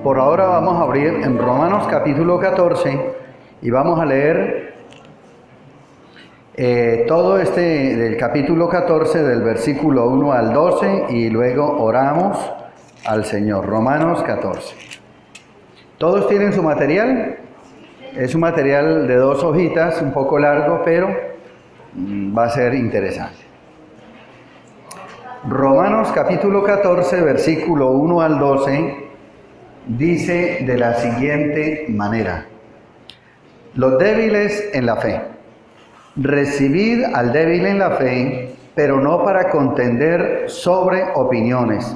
Por ahora vamos a abrir en Romanos capítulo 14 y vamos a leer todo del capítulo 14 del versículo 1 al 12 y luego oramos al Señor. Romanos 14. ¿Todos tienen su material? Es un material de 2 hojitas, un poco largo, pero va a ser interesante. Romanos capítulo 14, versículo 1 al 12, dice de la siguiente manera: los débiles en la fe. Recibid al débil en la fe, pero no para contender sobre opiniones,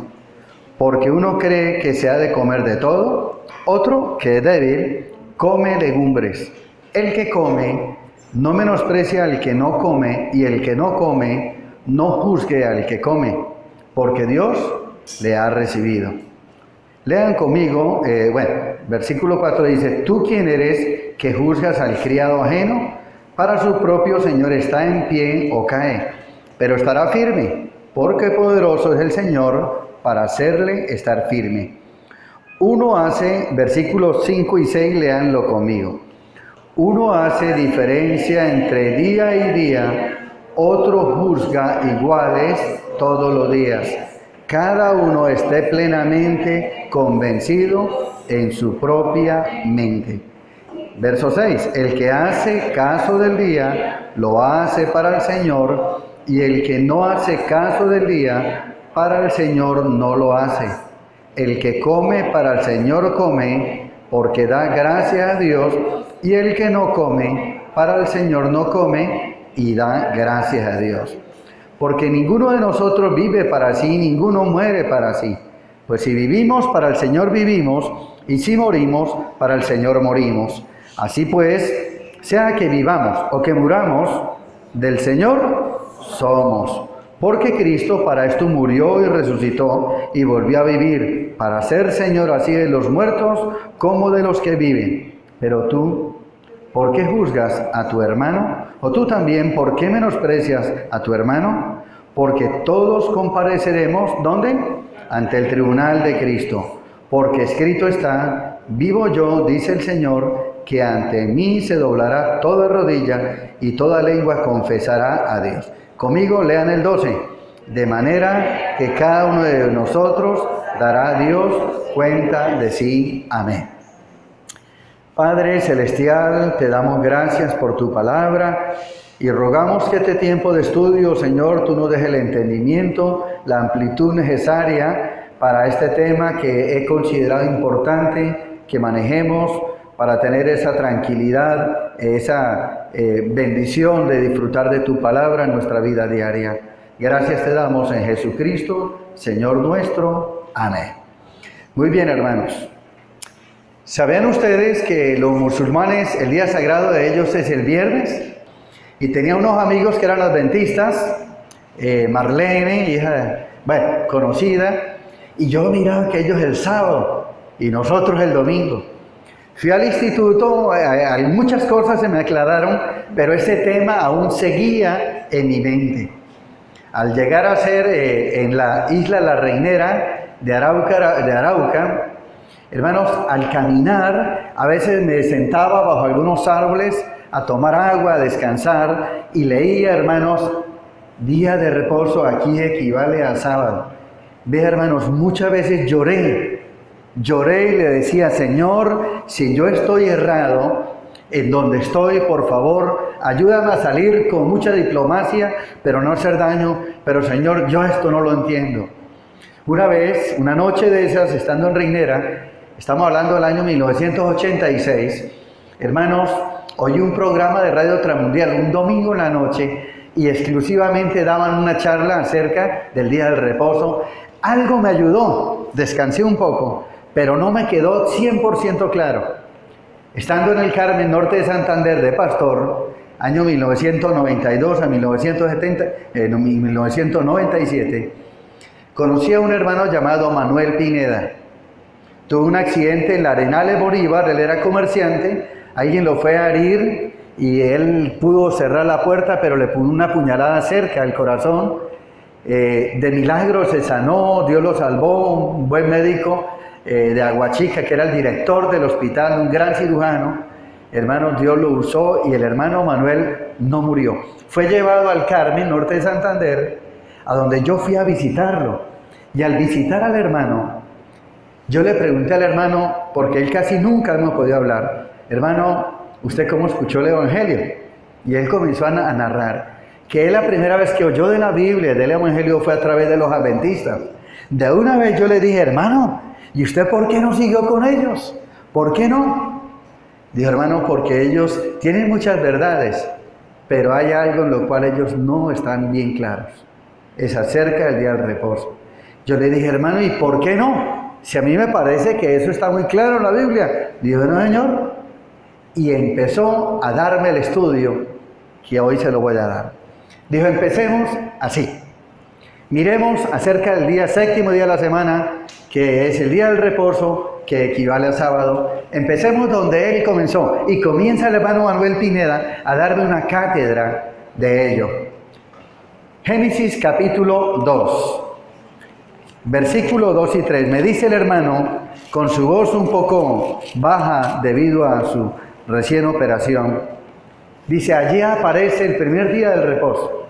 porque uno cree que se ha de comer de todo, otro, que es débil, come legumbres. El que come no menosprecia al que no come, y el que no come no juzgue al que come, porque Dios le ha recibido. Lean conmigo, versículo 4 dice: ¿tú quién eres que juzgas al criado ajeno? Para su propio Señor está en pie o cae, pero estará firme, porque poderoso es el Señor para hacerle estar firme. Uno hace, versículos 5 y 6, leanlo conmigo. Uno hace diferencia entre día y día, otro juzga iguales todos los días. Cada uno esté plenamente convencido en su propia mente. Verso 6. El que hace caso del día, lo hace para el Señor, y el que no hace caso del día, para el Señor no lo hace. El que come para el Señor come, porque da gracias a Dios, y el que no come, para el Señor no come, y da gracias a Dios. Porque ninguno de nosotros vive para sí, ninguno muere para sí. Pues si vivimos, para el Señor vivimos, y si morimos, para el Señor morimos. Así pues, sea que vivamos o que muramos, del Señor somos. Porque Cristo para esto murió y resucitó y volvió a vivir, para ser Señor así de los muertos como de los que viven. Pero tú, ¿por qué juzgas a tu hermano? ¿O tú también, por qué menosprecias a tu hermano? Porque todos compareceremos, ¿dónde? Ante el tribunal de Cristo. Porque escrito está: vivo yo, dice el Señor, que ante mí se doblará toda rodilla y toda lengua confesará a Dios. Conmigo lean el 12. De manera que cada uno de nosotros dará a Dios cuenta de sí. Amén. Padre celestial, te damos gracias por tu palabra y rogamos que este tiempo de estudio, Señor, tú nos dejes el entendimiento, la amplitud necesaria para este tema que he considerado importante que manejemos para tener esa tranquilidad, esa bendición de disfrutar de tu palabra en nuestra vida diaria. Gracias te damos en Jesucristo, Señor nuestro. Amén. Muy bien, hermanos. ¿Sabían ustedes que los musulmanes, el día sagrado de ellos es el viernes? Y tenía unos amigos que eran adventistas, Marlene, hija, conocida, y yo miraba que ellos el sábado y nosotros el domingo. Fui al instituto, hay muchas cosas se me aclararon, pero ese tema aún seguía en mi mente. Al llegar a ser en la isla La Reinera de Arauca, hermanos, al caminar, a veces me sentaba bajo algunos árboles a tomar agua, a descansar, y leía, hermanos, día de reposo aquí equivale a sábado. Ve, hermanos, muchas veces lloré y le decía: Señor, si yo estoy errado en donde estoy, por favor, ayúdame a salir con mucha diplomacia, pero no hacer daño, pero Señor, yo esto no lo entiendo. Una vez, una noche de esas, estando en Reinera, estamos hablando del año 1986, hermanos, oí un programa de Radio Transmundial un domingo en la noche y exclusivamente daban una charla acerca del día del reposo. Algo me ayudó, descansé un poco, pero no me quedó 100% claro. Estando en el Carmen, norte de Santander, de pastor, año 1992 a 1997, conocí a un hermano llamado Manuel Pineda. Tuvo un accidente en la Arenales Bolívar, él era comerciante, alguien lo fue a herir y él pudo cerrar la puerta, pero le puso una puñalada cerca al corazón. De milagro se sanó, Dios lo salvó, un buen médico de Aguachica, que era el director del hospital, un gran cirujano. Hermanos, Dios lo usó y el hermano Manuel no murió. Fue llevado al Carmen, norte de Santander, a donde yo fui a visitarlo. Y al visitar al hermano, yo le pregunté al hermano, porque él casi nunca me podía hablar, hermano, ¿usted cómo escuchó el Evangelio? Y él comenzó a narrar que él la primera vez que oyó de la Biblia, del Evangelio, fue a través de los adventistas. De una vez yo le dije, hermano, ¿y usted por qué no siguió con ellos? ¿Por qué no? Dijo, hermano, porque ellos tienen muchas verdades, pero hay algo en lo cual ellos no están bien claros. Es acerca del día del reposo. Yo le dije, hermano, ¿y por qué no? Si a mí me parece que eso está muy claro en la Biblia. Dijo, no, señor. Y empezó a darme el estudio que hoy se lo voy a dar. Dijo, empecemos así. Miremos acerca del día séptimo día de la semana, que es el día del reposo, que equivale al sábado. Empecemos donde él comenzó. Y comienza el hermano Manuel Pineda a darme una cátedra de ello. Génesis capítulo 2. Versículo 2 y 3. Me dice el hermano, con su voz un poco baja debido a su recién operación, dice, allí aparece el primer día del reposo.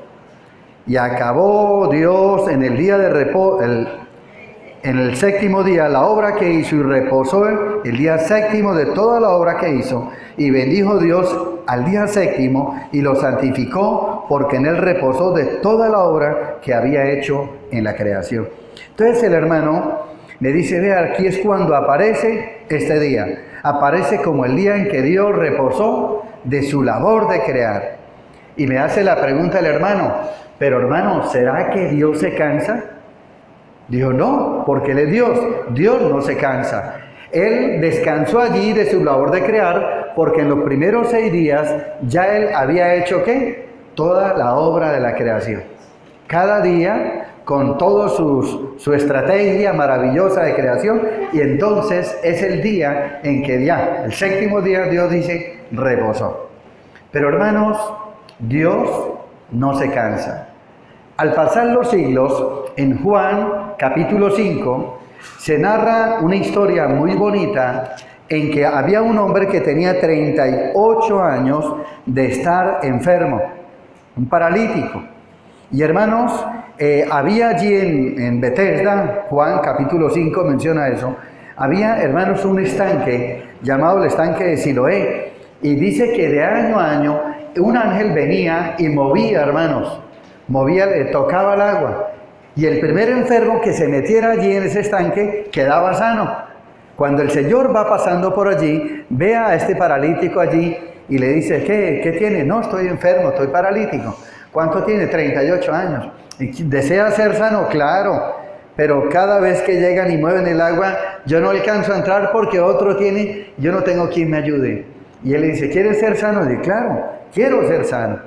Y acabó Dios en el día de reposo, en el séptimo día, la obra que hizo, y reposó el día séptimo de toda la obra que hizo. Y bendijo Dios al día séptimo y lo santificó, porque en él reposó de toda la obra que había hecho en la creación. Entonces el hermano me dice, vea, aquí es cuando aparece este día. Aparece como el día en que Dios reposó de su labor de crear. Y me hace la pregunta el hermano, pero hermano, ¿será que Dios se cansa? Dijo, no, porque Él es Dios. Dios no se cansa. Él descansó allí de su labor de crear, porque en los primeros 6 días ya Él había hecho, ¿qué? Toda la obra de la creación. Cada día, con toda su estrategia maravillosa de creación, y entonces es el día en que ya, el séptimo día, Dios dice, reposó. Pero hermanos, Dios no se cansa. Al pasar los siglos, en Juan capítulo 5, se narra una historia muy bonita en que había un hombre que tenía 38 años de estar enfermo, un paralítico. Y hermanos, había allí en Bethesda, Juan capítulo 5 menciona eso, había, hermanos, un estanque llamado el estanque de Siloé. Y dice que de año a año un ángel venía y movía, hermanos, tocaba el agua. Y el primer enfermo que se metiera allí en ese estanque quedaba sano. Cuando el Señor va pasando por allí, ve a este paralítico allí y le dice, ¿qué tiene? No, estoy enfermo, estoy paralítico. ¿Cuánto tiene? 38 años. ¿Desea ser sano? Claro. Pero cada vez que llegan y mueven el agua, yo no alcanzo a entrar porque otro tiene, yo no tengo quien me ayude. Y él le dice, ¿quieres ser sano? Y dice, claro, quiero ser sano.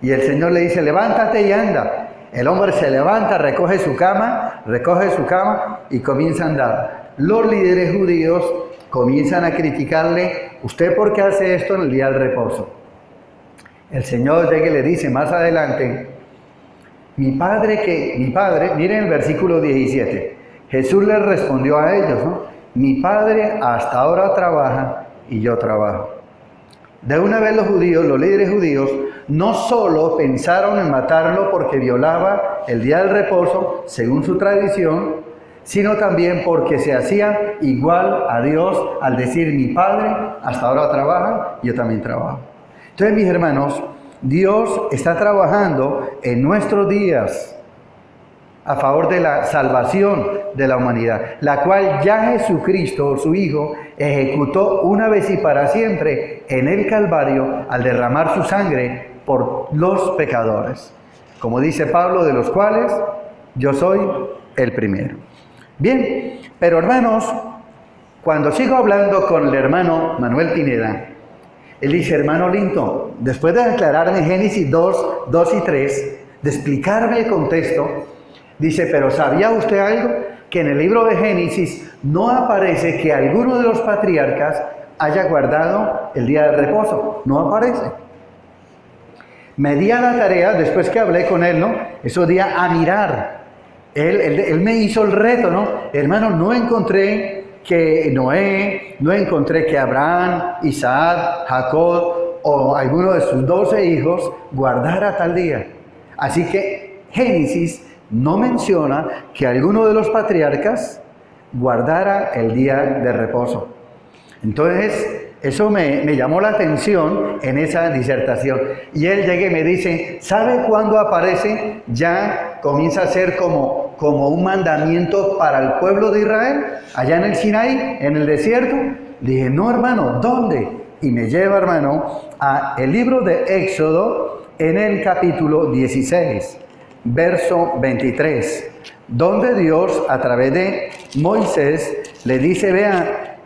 Y el Señor le dice, levántate y anda. El hombre se levanta, recoge su cama y comienza a andar. Los líderes judíos comienzan a criticarle, ¿usted por qué hace esto en el día del reposo? El Señor llega y le dice más adelante, mi padre, miren el versículo 17, Jesús les respondió a ellos, ¿no? Mi padre hasta ahora trabaja y yo trabajo. De una vez los líderes judíos, no solo pensaron en matarlo porque violaba el día del reposo, según su tradición, sino también porque se hacía igual a Dios al decir, mi padre hasta ahora trabaja, yo también trabajo. Entonces, mis hermanos, Dios está trabajando en nuestros días a favor de la salvación de la humanidad, la cual ya Jesucristo, su Hijo, ejecutó una vez y para siempre en el Calvario al derramar su sangre por los pecadores. Como dice Pablo, de los cuales yo soy el primero. Bien, pero hermanos, cuando sigo hablando con el hermano Manuel Pineda, él dice, hermano Linton, después de aclararme Génesis 2 y 3, de explicarme el contexto, dice, pero ¿sabía usted algo? Que en el libro de Génesis no aparece que alguno de los patriarcas haya guardado el día del reposo. No aparece. Me di a la tarea, después que hablé con él, ¿no? Esos días a mirar. Él me hizo el reto, ¿no? Hermano, no encontré que Noé, no encontré que Abraham, Isaac, Jacob o alguno de sus 12 hijos guardara tal día. Así que Génesis no menciona que alguno de los patriarcas guardara el día de reposo. Entonces, eso me llamó la atención en esa disertación. Y él llega y me dice, ¿sabe cuándo aparece? Ya comienza a ser como un mandamiento para el pueblo de Israel, allá en el Sinaí, en el desierto. Le dije, no, hermano, ¿dónde? Y me lleva, hermano, a el libro de Éxodo, en el capítulo 16, verso 23, donde Dios, a través de Moisés, le dice, vea,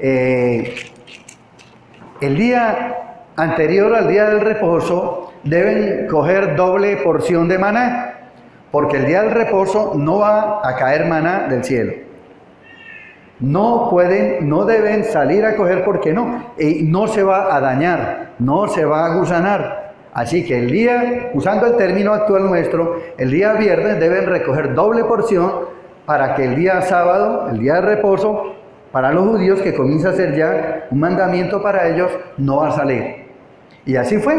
el día anterior al día del reposo deben coger doble porción de maná, porque el día del reposo no va a caer maná del cielo. No deben salir a coger porque no se va a dañar, no se va a gusanar. Así que el día, usando el término actual nuestro, el día viernes deben recoger doble porción para que el día sábado, el día de reposo, para los judíos, que comienza a ser ya un mandamiento para ellos, no va a salir. Y así fue.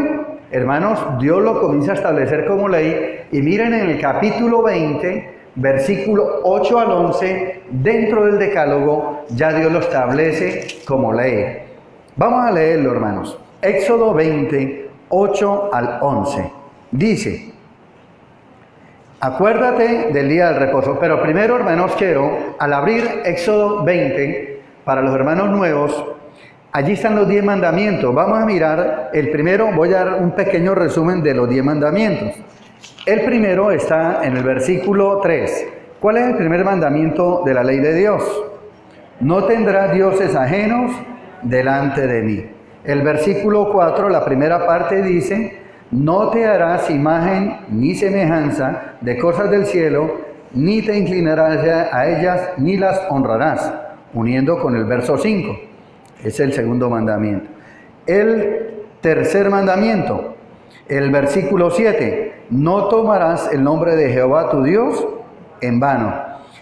Hermanos, Dios lo comienza a establecer como ley. Y miren en el capítulo 20, versículo 8 al 11, dentro del decálogo, ya Dios lo establece como ley. Vamos a leerlo, hermanos. Éxodo 20, 8 al 11. Dice, acuérdate del día del reposo. Pero primero, hermanos, quiero, al abrir Éxodo 20, para los hermanos nuevos, allí están los 10 mandamientos. Vamos a mirar el primero, voy a dar un pequeño resumen de los 10 mandamientos. El primero está en el versículo 3. ¿Cuál es el primer mandamiento de la ley de Dios? No tendrás dioses ajenos delante de mí. El versículo 4, la primera parte dice, no te harás imagen ni semejanza de cosas del cielo, ni te inclinarás a ellas, ni las honrarás, uniendo con el verso 5. Es el segundo mandamiento. El tercer mandamiento, el versículo 7, no tomarás el nombre de Jehová tu Dios en vano.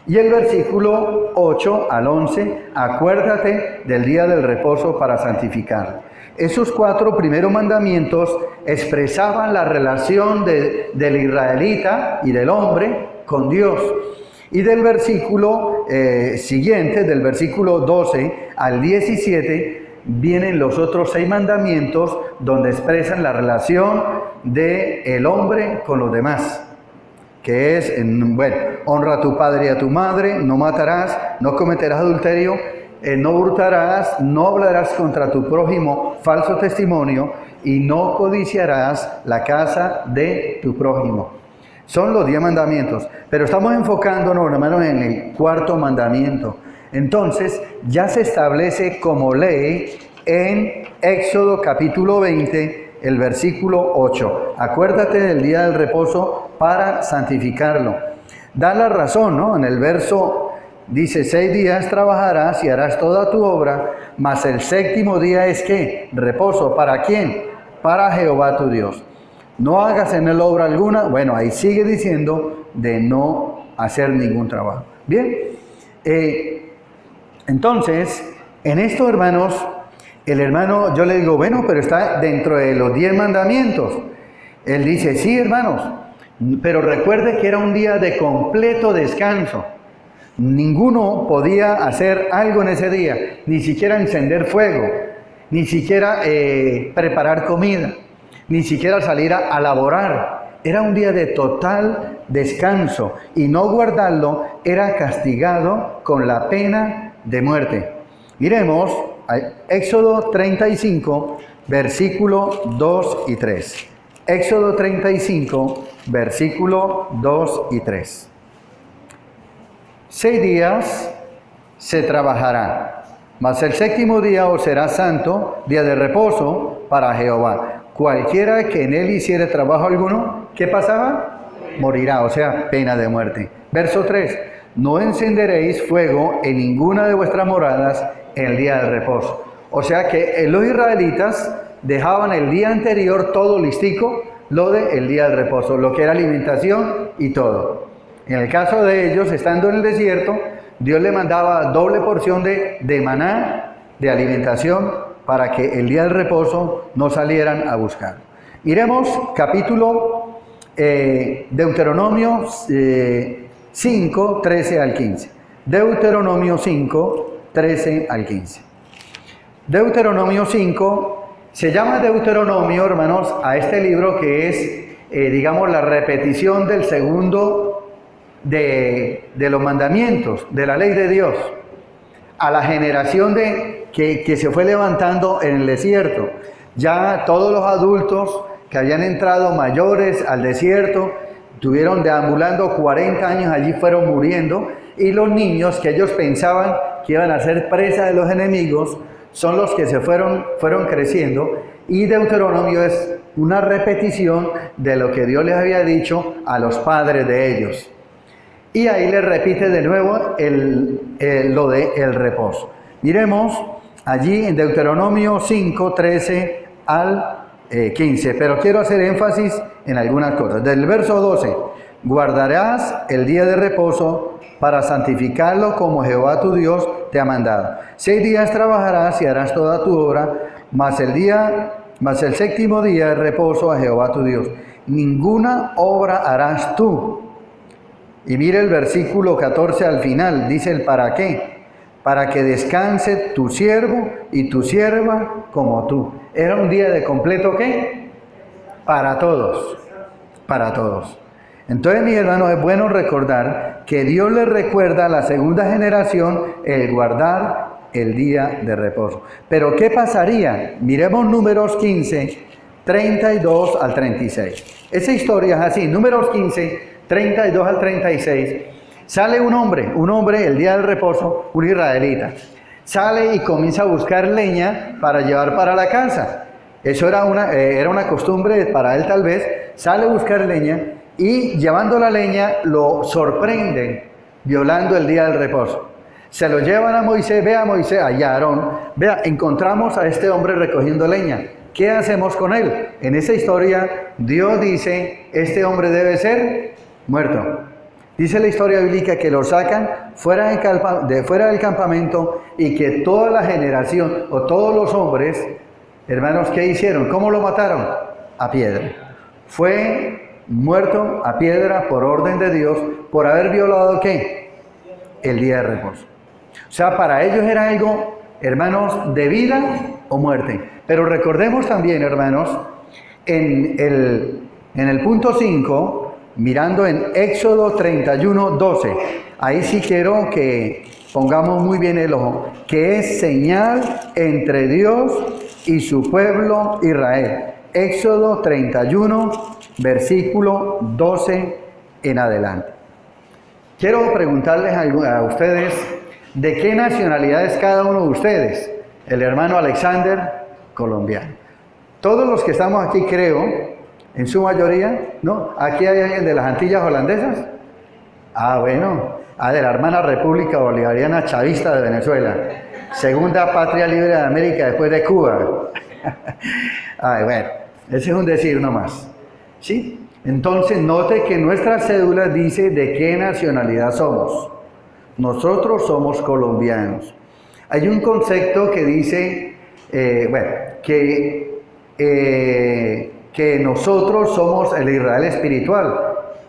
Y el versículo 8 al 11, acuérdate del día del reposo para santificarlo. Esos 4 primeros mandamientos expresaban la relación del israelita y del hombre con Dios. Y del versículo siguiente, del versículo 12 al 17, vienen los otros 6 mandamientos donde expresan la relación del hombre con los demás. Que es, honra a tu padre y a tu madre, no matarás, no cometerás adulterio, no hurtarás, no hablarás contra tu prójimo falso testimonio y no codiciarás la casa de tu prójimo. Son los 10 mandamientos, pero estamos enfocándonos, hermanos, en el 4º mandamiento. Entonces, ya se establece como ley en Éxodo capítulo 20, el versículo 8. Acuérdate del día del reposo para santificarlo. Da la razón, ¿no? En el verso dice, 6 días trabajarás y harás toda tu obra, mas el 7º día es ¿qué? Reposo. ¿Para quién? Para Jehová tu Dios. No hagas en él obra alguna. Bueno, ahí sigue diciendo de no hacer ningún trabajo. Bien, entonces, en esto, hermanos, el hermano, yo le digo, bueno, pero está dentro de los 10 mandamientos. Él dice, sí, hermanos, pero recuerde que era un día de completo descanso. Ninguno podía hacer algo en ese día, ni siquiera encender fuego, ni siquiera preparar comida, ni siquiera salir a laborar. Era un día de total descanso y no guardarlo era castigado con la pena de muerte. Miremos Éxodo 35, versículo 2 y 3. Éxodo 35, versículo 2 y 3. 6 días se trabajará, mas el 7º día os será santo, día de reposo para Jehová. Cualquiera que en él hiciere trabajo alguno, ¿qué pasaba? Morirá, o sea, pena de muerte. Verso 3. No encenderéis fuego en ninguna de vuestras moradas en el día del reposo. O sea que los israelitas dejaban el día anterior todo listico, lo del día del reposo, lo que era alimentación y todo. En el caso de ellos, estando en el desierto, Dios le mandaba doble porción de maná, de alimentación, para que el día del reposo no salieran a buscar. Miremos capítulo Deuteronomio 5, 13 al 15. Deuteronomio 5, 13 al 15. Deuteronomio 5, se llama Deuteronomio, hermanos, a este libro que es, digamos, la repetición del segundo de los mandamientos, de la ley de Dios, a la generación que se fue levantando en el desierto. Ya todos los adultos que habían entrado mayores al desierto, estuvieron deambulando 40 años, allí fueron muriendo, y los niños que ellos pensaban que iban a ser presa de los enemigos, son los que se fueron creciendo, y Deuteronomio es una repetición de lo que Dios les había dicho a los padres de ellos. Y ahí les repite de nuevo lo de el reposo. Miremos allí en Deuteronomio 5, 13 al 15, pero quiero hacer énfasis en algunas cosas. Del verso 12, guardarás el día de reposo para santificarlo como Jehová tu Dios te ha mandado. 6 días trabajarás y harás toda tu obra, mas el séptimo día es reposo a Jehová tu Dios. Ninguna obra harás tú. Y mire el versículo 14 al final, dice el para qué. Para que descanse tu siervo y tu sierva como tú. Era un día de completo ¿qué? Para todos. Para todos. Entonces, mis hermanos, es bueno recordar que Dios les recuerda a la segunda generación el guardar el día de reposo. Pero ¿qué pasaría? Miremos Números 15, 32 al 36. Esa historia es así. Números 15, 32 al 36. Sale un hombre el día del reposo, un israelita. Sale y comienza a buscar leña para llevar para la casa. Eso era una costumbre para él tal vez. Sale a buscar leña y llevando la leña lo sorprenden violando el día del reposo. Se lo llevan a Moisés, vea Moisés, allá Aarón, vea, encontramos a este hombre recogiendo leña. ¿Qué hacemos con él? En esa historia Dios dice, este hombre debe ser muerto. Dice la historia bíblica que lo sacan fuera del campamento y que toda la generación o todos los hombres, hermanos, ¿qué hicieron? ¿Cómo lo mataron? A piedra. Fue muerto a piedra por orden de Dios por haber violado ¿qué? El día de reposo. O sea, para ellos era algo, hermanos, de vida o muerte. Pero recordemos también, hermanos, en el punto 5, mirando en Éxodo 31, 12, ahí sí quiero que pongamos muy bien el ojo, que es señal entre Dios y su pueblo Israel. Éxodo 31, versículo 12 en adelante. Quiero preguntarles a ustedes, ¿de qué nacionalidad es cada uno de ustedes? El hermano Alexander, colombiano. Todos los que estamos aquí, creo, en su mayoría, ¿no? ¿Aquí hay alguien de las Antillas holandesas? Ah, bueno. De la hermana República Bolivariana Chavista de Venezuela. Segunda patria libre de América después de Cuba. Bueno, ese es un decir nomás. ¿Sí? Entonces, note que nuestra cédula dice de qué nacionalidad somos. Nosotros somos colombianos. Hay un concepto que dice, que nosotros somos el Israel espiritual.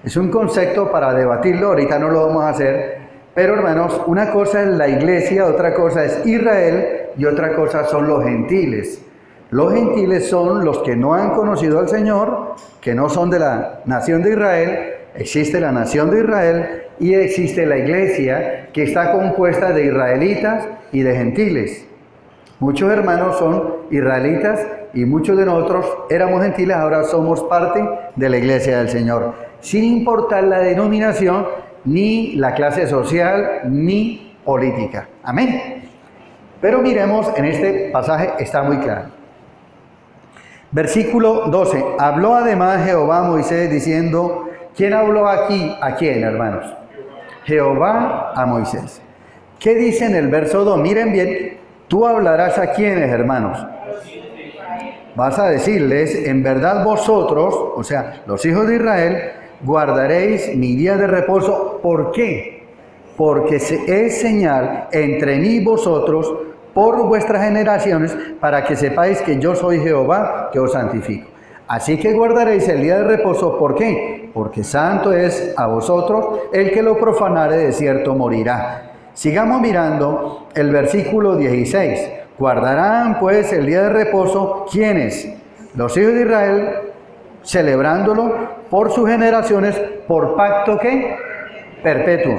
Es un concepto para debatirlo, ahorita no lo vamos a hacer, pero hermanos, una cosa es la iglesia, otra cosa es Israel y otra cosa son los gentiles. Los gentiles son los que no han conocido al Señor, que no son de la nación de Israel. Existe la nación de Israel y existe la iglesia que está compuesta de israelitas y de gentiles. Muchos hermanos son israelitas y muchos de nosotros éramos gentiles, ahora somos parte de la iglesia del Señor, sin importar la denominación, ni la clase social, ni política. Amén. Pero miremos, en este pasaje está muy claro. Versículo 12. Habló además Jehová a Moisés diciendo, ¿quién habló aquí? ¿A quién, hermanos? Jehová a Moisés. ¿Qué dice en el verso 2? Miren bien, tú hablarás a quiénes, hermanos. Vas a decirles, en verdad vosotros, o sea, los hijos de Israel, guardaréis mi día de reposo. ¿Por qué? porque es señal entre mí y vosotros por vuestras generaciones, para que sepáis que yo soy Jehová, que os santifico. Así que guardaréis el día de reposo. ¿Por qué? Porque santo es a vosotros, el que lo profanare de cierto morirá. Sigamos mirando el versículo 16. Guardarán pues el día de reposo, ¿quiénes? Los hijos de Israel, celebrándolo por sus generaciones, por pacto ¿qué? Perpetuo.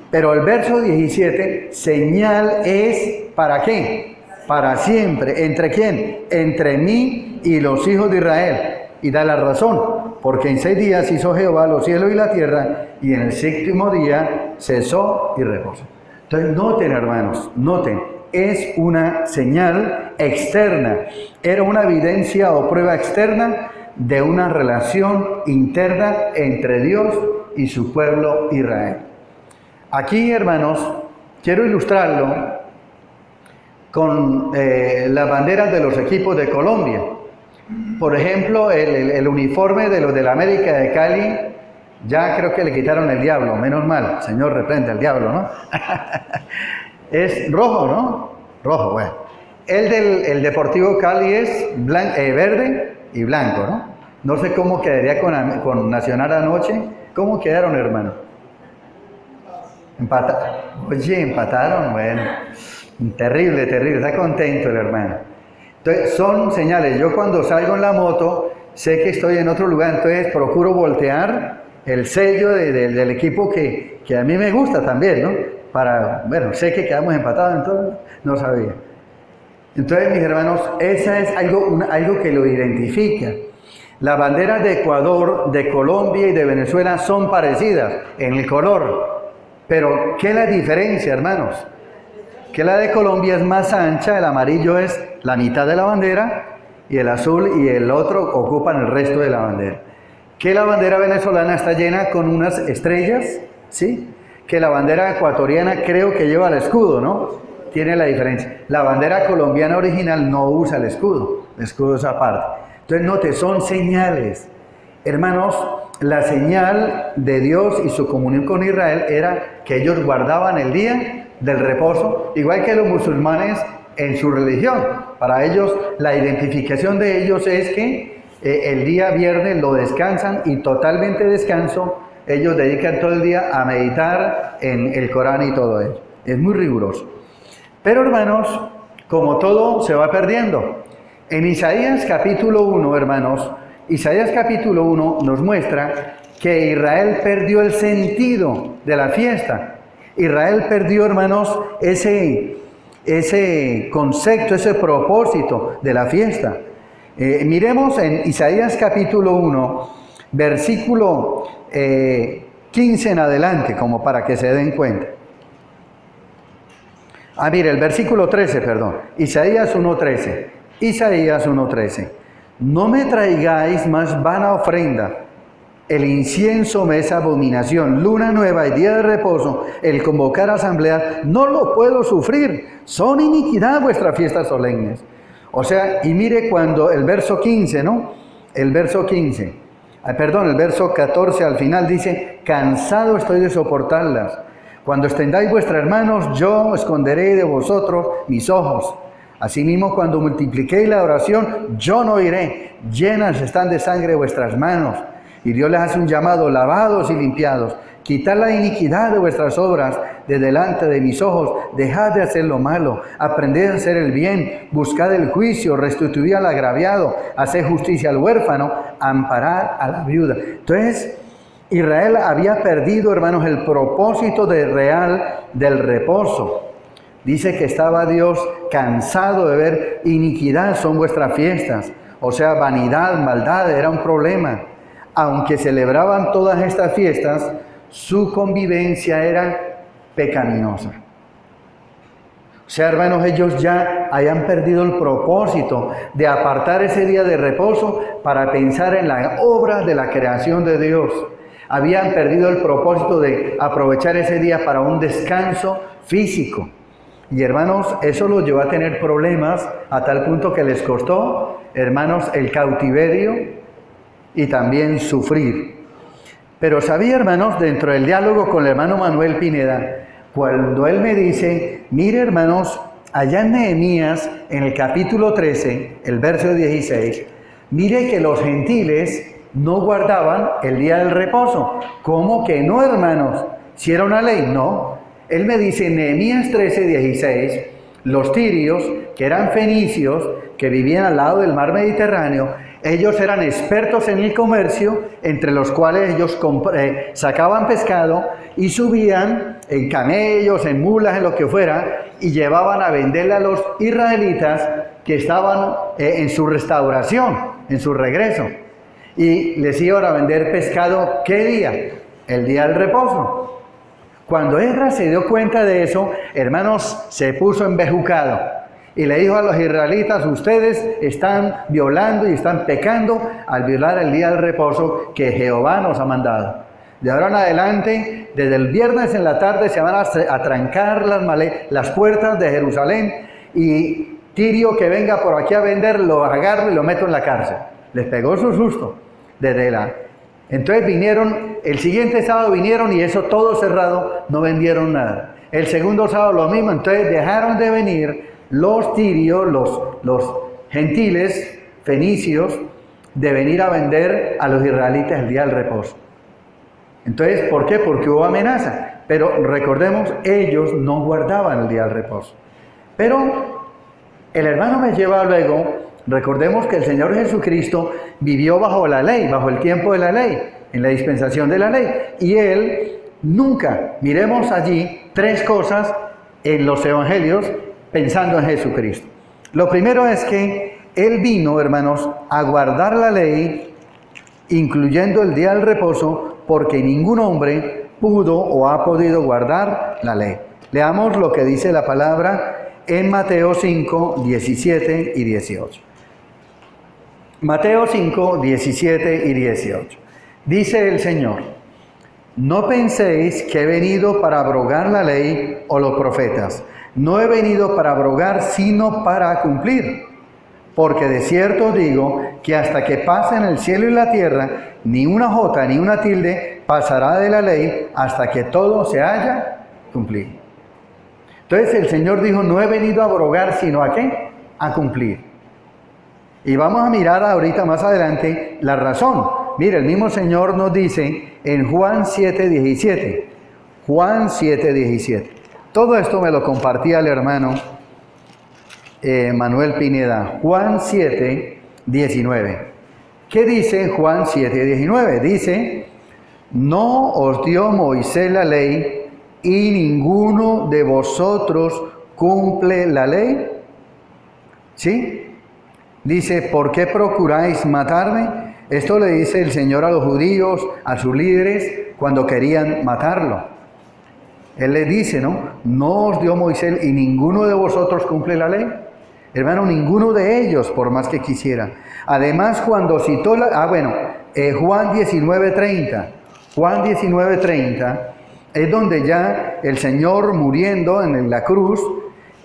Pero el verso 17, señal es ¿para qué? Para siempre. ¿Entre quién? Entre mí y los hijos de Israel. Y da la razón, porque en 6 días hizo Jehová los cielos y la tierra, y en el 7º día cesó y reposó. Entonces noten, hermanos, noten, es una señal externa, era una evidencia o prueba externa de una relación interna entre Dios y su pueblo Israel. Aquí, hermanos, quiero ilustrarlo con las banderas de los equipos de Colombia. Por ejemplo, el uniforme de los de la América de Cali, ya creo que le quitaron el diablo, menos mal, Señor reprende al diablo, ¿no? Es rojo, ¿no? Rojo, bueno. El Deportivo Cali es verde y blanco, ¿no? No sé cómo quedaría con Nacional anoche. ¿Cómo quedaron, hermano? Oye, empataron, bueno. Terrible, terrible. Está contento el hermano. Entonces, son señales. Yo cuando salgo en la moto, sé que estoy en otro lugar, entonces procuro voltear el sello del equipo que a mí me gusta también, ¿no? Bueno, sé que quedamos empatados, entonces no sabía. Entonces, mis hermanos, esa es algo que lo identifica. Las banderas de Ecuador, de Colombia y de Venezuela son parecidas en el color. Pero, ¿qué es la diferencia, hermanos? Que la de Colombia es más ancha, el amarillo es la mitad de la bandera, y el azul y el otro ocupan el resto de la bandera. Que la bandera venezolana está llena con unas estrellas, ¿sí? Que la bandera ecuatoriana creo que lleva el escudo, ¿no? Tiene la diferencia. La bandera colombiana original no usa el escudo es aparte. Entonces, note, son señales. Hermanos, la señal de Dios y su comunión con Israel era que ellos guardaban el día del reposo, igual que los musulmanes en su religión. Para ellos, la identificación de ellos es que el día viernes lo descansan y totalmente descanso. Ellos dedican todo el día a meditar en el Corán y todo ello. Es muy riguroso. Pero hermanos, como todo se va perdiendo. En Isaías capítulo 1, hermanos, Isaías capítulo 1 nos muestra que Israel perdió el sentido de la fiesta. Israel perdió, hermanos, ese concepto, ese propósito de la fiesta. Miremos en Isaías capítulo 1, versículo 15 en adelante, como para que se den cuenta. Mire, el versículo 13, perdón. Isaías 1:13. Isaías 1:13. No me traigáis más vana ofrenda. El incienso me es abominación. Luna nueva y día de reposo, el convocar asamblea, no lo puedo sufrir. Son iniquidad vuestras fiestas solemnes. O sea, y mire cuando el verso 15, ¿no? El verso 15. El verso 14 al final dice, cansado estoy de soportarlas. Cuando extendáis vuestras manos, yo esconderé de vosotros mis ojos. Asimismo, cuando multipliquéis la oración, yo no iré. Llenas están de sangre vuestras manos. Y Dios les hace un llamado, lavados y limpiados. Quitad la iniquidad de vuestras obras de delante de mis ojos. Dejad de hacer lo malo. Aprended a hacer el bien. Buscad el juicio. Restituid al agraviado. Haced justicia al huérfano. Amparad a la viuda. Entonces, Israel había perdido, hermanos, el propósito real del reposo. Dice que estaba Dios cansado de ver iniquidad son vuestras fiestas. O sea, vanidad, maldad, era un problema. Aunque celebraban todas estas fiestas, su convivencia era pecaminosa. O sea, hermanos, ellos ya habían perdido el propósito de apartar ese día de reposo para pensar en la obra de la creación de Dios. Habían perdido el propósito de aprovechar ese día para un descanso físico. Y hermanos, eso los llevó a tener problemas a tal punto que les costó, hermanos, el cautiverio y también sufrir. Pero sabía, hermanos, dentro del diálogo con el hermano Manuel Pineda, cuando él me dice, mire, hermanos, allá en Nehemías, en el capítulo 13, el verso 16, mire que los gentiles no guardaban el día del reposo. ¿Cómo que no, hermanos? Si era una ley, no. Él me dice en Nehemías 13, 16, los tirios, que eran fenicios, que vivían al lado del mar Mediterráneo, ellos eran expertos en el comercio, entre los cuales ellos sacaban pescado y subían en camellos, en mulas, en lo que fuera, y llevaban a venderle a los israelitas que estaban en su restauración, en su regreso. Y les iban a vender pescado, ¿qué día? El día del reposo. Cuando Esdras se dio cuenta de eso, hermanos, se puso embejucado y le dijo a los israelitas, ustedes están violando y están pecando al violar el día del reposo que Jehová nos ha mandado. De ahora en adelante, desde el viernes en la tarde se van a trancar las puertas de Jerusalén y Tirio que venga por aquí a vender, lo agarro y lo meto en la cárcel. Les pegó su susto. Entonces vinieron, el siguiente sábado vinieron y eso todo cerrado, no vendieron nada. El segundo sábado lo mismo, entonces dejaron de venir los tirios, los gentiles, fenicios, de venir a vender a los israelitas el día del reposo. Entonces, ¿por qué? Porque hubo amenaza. Pero recordemos, ellos no guardaban el día del reposo. Pero el hermano me lleva luego, recordemos que el Señor Jesucristo vivió bajo la ley, bajo el tiempo de la ley, en la dispensación de la ley. Y Él nunca, miremos allí 3 cosas en los evangelios pensando en Jesucristo. Lo primero es que Él vino, hermanos, a guardar la ley, incluyendo el día del reposo, porque ningún hombre pudo o ha podido guardar la ley. Leamos lo que dice la palabra en Mateo 5, 17 y 18. Mateo 5, 17 y 18. Dice el Señor, no penséis que he venido para abrogar la ley o los profetas. No he venido para abrogar, sino para cumplir. Porque de cierto os digo que hasta que pasen el cielo y la tierra, ni una jota ni una tilde pasará de la ley hasta que todo se haya cumplido. Entonces el Señor dijo, no he venido a abrogar, sino ¿a qué? A cumplir. Y vamos a mirar ahorita más adelante la razón. Mire, el mismo Señor nos dice en Juan 7, 17. Juan 7, 17. Todo esto me lo compartía el hermano Manuel Pineda. Juan 7, 19. ¿Qué dice Juan 7, 19? Dice, no os dio Moisés la ley y ninguno de vosotros cumple la ley. ¿Sí? Dice, ¿por qué procuráis matarme? Esto le dice el Señor a los judíos, a sus líderes, cuando querían matarlo. Él les dice, no os dio Moisés y ninguno de vosotros cumple la ley. Hermano, ninguno de ellos, por más que quisiera. Además, cuando citó Juan 19:30. Juan 19:30 es donde ya el Señor muriendo en la cruz,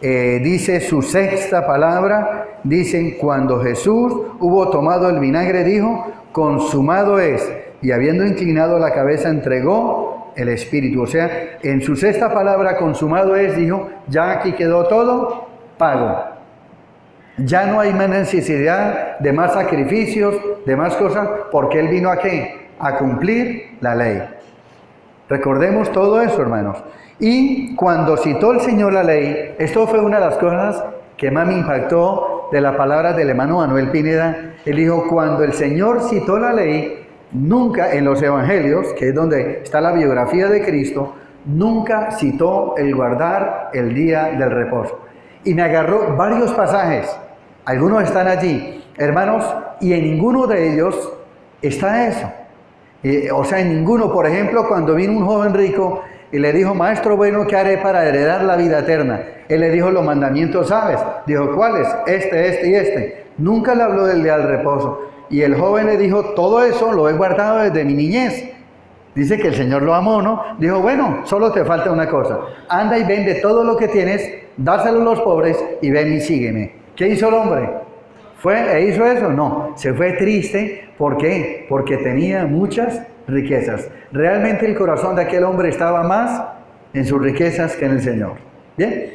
dice su sexta palabra, dicen, cuando Jesús hubo tomado el vinagre, dijo, consumado es, y habiendo inclinado la cabeza, entregó el Espíritu. O sea, en su sexta palabra, consumado es, dijo, ya aquí quedó todo pago. Ya no hay más necesidad de más sacrificios, de más cosas, porque Él vino ¿a qué? A cumplir la ley. Recordemos todo eso, hermanos. Y cuando citó el Señor la ley, esto fue una de las cosas que más me impactó de las palabras del hermano Manuel Pineda. Él dijo, cuando el Señor citó la ley, nunca en los evangelios, que es donde está la biografía de Cristo, nunca citó el guardar el día del reposo. Y me agarró varios pasajes, algunos están allí, hermanos, y en ninguno de ellos está eso. O sea, en ninguno. Por ejemplo, cuando vino un joven rico y le dijo, maestro bueno, ¿qué haré para heredar la vida eterna? Él le dijo, los mandamientos sabes. Dijo, ¿cuáles? Este y este. Nunca le habló del día del reposo. Y el joven le dijo, todo eso lo he guardado desde mi niñez. Dice que el Señor lo amó, ¿no? Dijo, bueno, solo te falta una cosa. Anda y vende todo lo que tienes, dáselo a los pobres y ven y sígueme. ¿Qué hizo el hombre? ¿Fue e hizo eso? No, se fue triste. ¿Por qué? Porque tenía muchas riquezas. Realmente el corazón de aquel hombre estaba más en sus riquezas que en el Señor. Bien,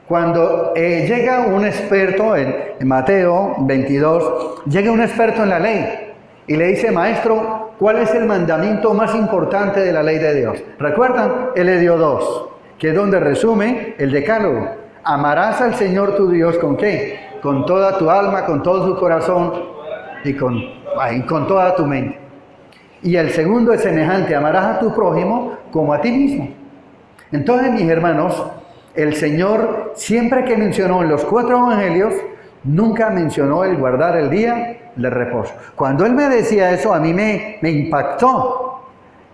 cuando llega un experto, en Mateo 22, llega un experto en la ley y le dice: maestro, ¿cuál es el mandamiento más importante de la ley de Dios? ¿Recuerdan? Él le dio dos, que es donde resume el decálogo. Amarás al Señor tu Dios, ¿con qué? Con toda tu alma, con todo tu corazón y con toda tu mente. Y el segundo es semejante: amarás a tu prójimo como a ti mismo. Entonces, mis hermanos, el Señor, siempre que mencionó en los 4 evangelios, nunca mencionó el guardar el día de reposo. Cuando Él me decía eso, a mí me impactó.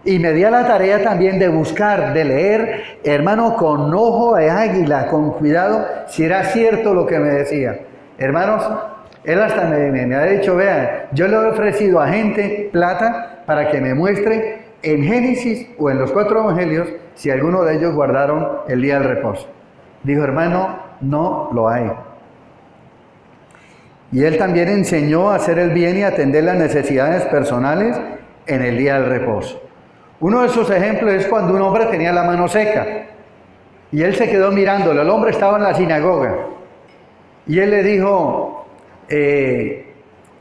Y me di a la tarea también de buscar, de leer, hermano, con ojo de águila, con cuidado, si era cierto lo que me decía. Hermanos, Él hasta me ha dicho: vean, yo le he ofrecido a gente plata para que me muestre en Génesis o en los 4 evangelios si alguno de ellos guardaron el día del reposo. Dijo: hermano, no lo hay. Y Él también enseñó a hacer el bien y atender las necesidades personales en el día del reposo. Uno de esos ejemplos es cuando un hombre tenía la mano seca y él se quedó mirándolo. El hombre estaba en la sinagoga y él le dijo: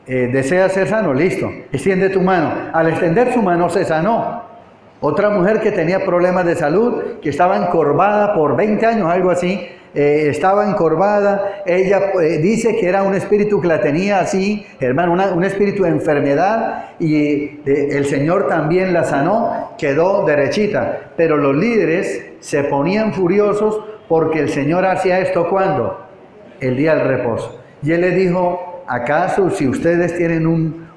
¿deseas ser sano? Listo, extiende tu mano. Al extender su mano se sanó. Otra mujer que tenía problemas de salud, que estaba encorvada por 20 años, algo así, estaba encorvada. Ella dice que era un espíritu que la tenía así, hermano, un espíritu de enfermedad, y el Señor también la sanó, quedó derechita. Pero los líderes se ponían furiosos porque el Señor hacía esto, ¿cuándo? El día del reposo. Y Él le dijo: ¿acaso si ustedes tienen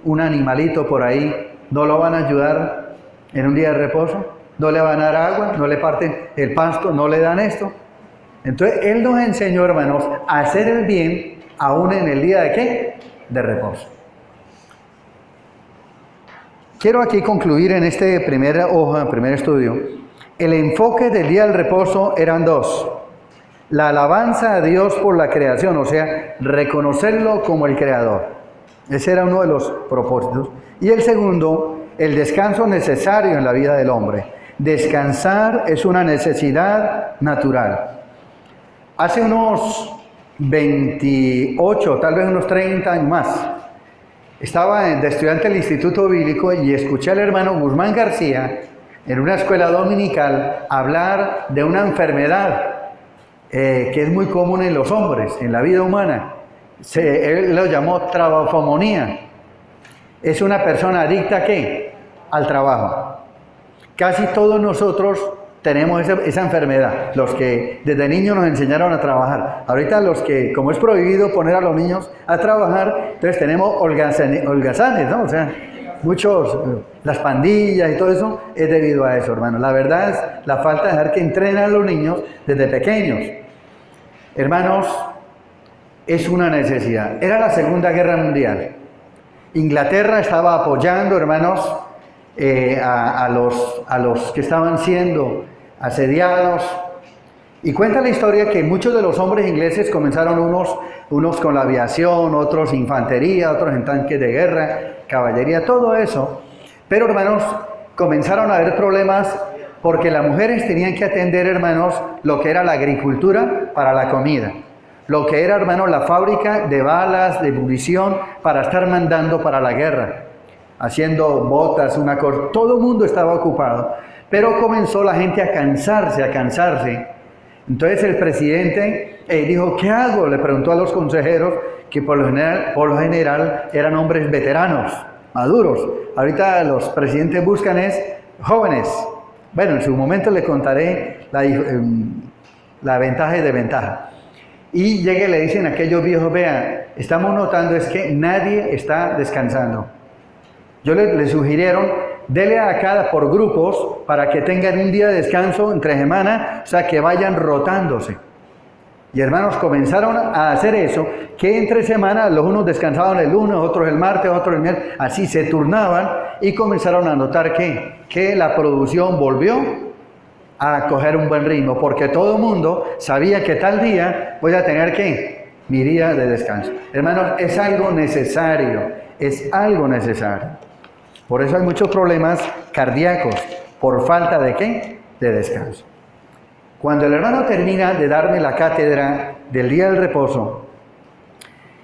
un animalito por ahí, no lo van a ayudar en un día de reposo? ¿No le van a dar agua? ¿No le parten el pasto? ¿No le dan esto? Entonces, Él nos enseñó, hermanos, a hacer el bien aún en el día de ¿qué? De reposo. Quiero aquí concluir en este primer estudio. El enfoque del día del reposo eran dos: la alabanza a Dios por la creación, o sea, reconocerlo como el creador. Ese era uno de los propósitos. Y el segundo, el descanso necesario en la vida del hombre. Descansar es una necesidad natural. Hace unos 28, tal vez unos 30 años más, estaba de estudiante del Instituto Bíblico y escuché al hermano Guzmán García en una escuela dominical hablar de una enfermedad que es muy común en los hombres, en la vida humana. Él lo llamó trabajofonía. Es una persona adicta ¿a qué? Al trabajo. Casi todos nosotros tenemos esa enfermedad. Los que desde niños nos enseñaron a trabajar. Ahorita los que, como es prohibido poner a los niños a trabajar, entonces tenemos holgazanes, ¿no? O sea, muchos, las pandillas y todo eso es debido a eso, hermano. La verdad es la falta de dejar que entrenen a los niños desde pequeños. Hermanos, es una necesidad. Era la Segunda Guerra Mundial. Inglaterra estaba apoyando, hermanos, a los que estaban siendo asediados. Y cuenta la historia que muchos de los hombres ingleses comenzaron unos con la aviación, otros infantería, otros en tanques de guerra, caballería, todo eso. Pero, hermanos, comenzaron a haber problemas porque las mujeres tenían que atender, hermanos, lo que era la agricultura para la comida. Lo que era, hermanos, la fábrica de balas, de munición, para estar mandando para la guerra. Haciendo botas, una cosa. Todo el mundo estaba ocupado. Pero comenzó la gente a cansarse. Entonces el presidente dijo: ¿qué hago? Le preguntó a los consejeros, que por lo general eran hombres veteranos, maduros. Ahorita los presidentes buscan jóvenes. Bueno, en su momento les contaré la ventaja y desventaja. Y llega y le dicen a aquellos viejos: vean, estamos notando es que nadie está descansando. Yo les sugirieron: dele a cada por grupos para que tengan un día de descanso entre semana, o sea, que vayan rotándose. Y hermanos, comenzaron a hacer eso, que entre semana los unos descansaban el lunes, otros el martes, otros el miércoles, así se turnaban, y comenzaron a notar que la producción volvió a coger un buen ritmo, porque todo el mundo sabía que tal día voy a tener mi día de descanso. Hermanos, es algo necesario, es algo necesario. Por eso hay muchos problemas cardíacos, por falta ¿de qué? De descanso. Cuando el hermano termina de darme la cátedra del día del reposo,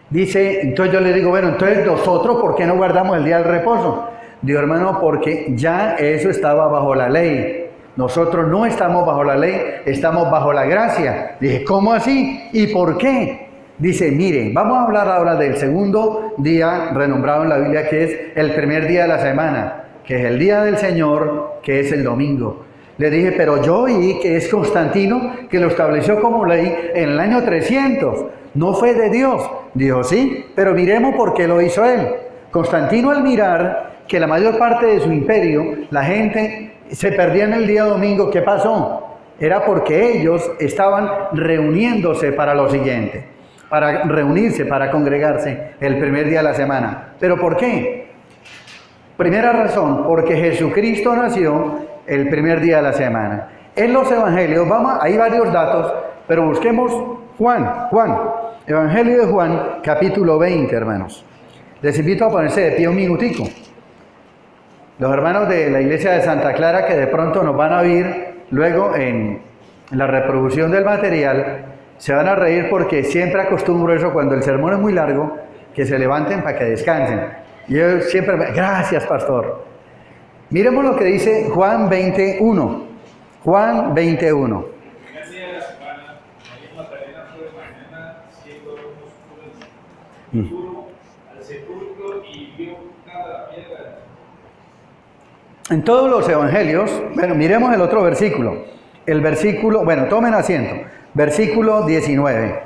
dice, entonces yo le digo, bueno, entonces nosotros, ¿por qué no guardamos el día del reposo? Digo, hermano, porque ya eso estaba bajo la ley. Nosotros no estamos bajo la ley, estamos bajo la gracia. Dije, ¿cómo así? ¿Y por qué? Dice, mire, vamos a hablar ahora del segundo día renombrado en la Biblia, que es el primer día de la semana, que es el día del Señor, que es el domingo. Le dije, pero yo oí que es Constantino que lo estableció como ley en el año 300. No fue de Dios. Dijo, sí, pero miremos por qué lo hizo él. Constantino, al mirar que la mayor parte de su imperio, la gente se perdía en el día domingo, ¿qué pasó? Era porque ellos estaban reuniéndose para lo siguiente, para reunirse, para congregarse el primer día de la semana. ¿Pero por qué? Primera razón, porque Jesucristo nació el primer día de la semana. En los evangelios, hay varios datos, pero busquemos Juan, Evangelio de Juan, capítulo 20, hermanos. Les invito a ponerse de pie un minutico. Los hermanos de la iglesia de Santa Clara, que de pronto nos van a oír luego en la reproducción del material, se van a reír porque siempre acostumbro eso cuando el sermón es muy largo, que se levanten para que descansen. Yo siempre, gracias pastor. Miremos lo que dice Juan 21. Juan 21. En todos los evangelios, bueno, miremos el otro versículo. El versículo, bueno, tomen asiento. Versículo 19.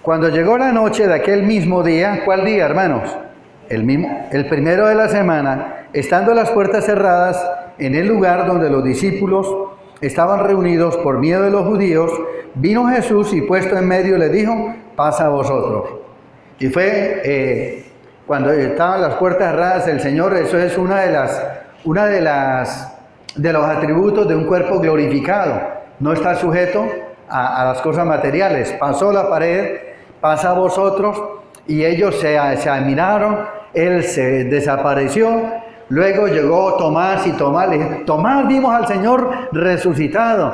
Cuando llegó la noche de aquel mismo día, ¿cuál día, hermanos? El primero de la semana, estando las puertas cerradas en el lugar donde los discípulos estaban reunidos por miedo de los judíos, vino Jesús y puesto en medio le dijo, pasa a vosotros. Y fue cuando estaban las puertas cerradas, el Señor, eso es uno de los atributos de un cuerpo glorificado. No está sujeto a las cosas materiales. Pasó la pared, pasa a vosotros, y ellos se admiraron, él se desapareció. Luego llegó Tomás y Tomás le dijo, Tomás, vimos al Señor resucitado.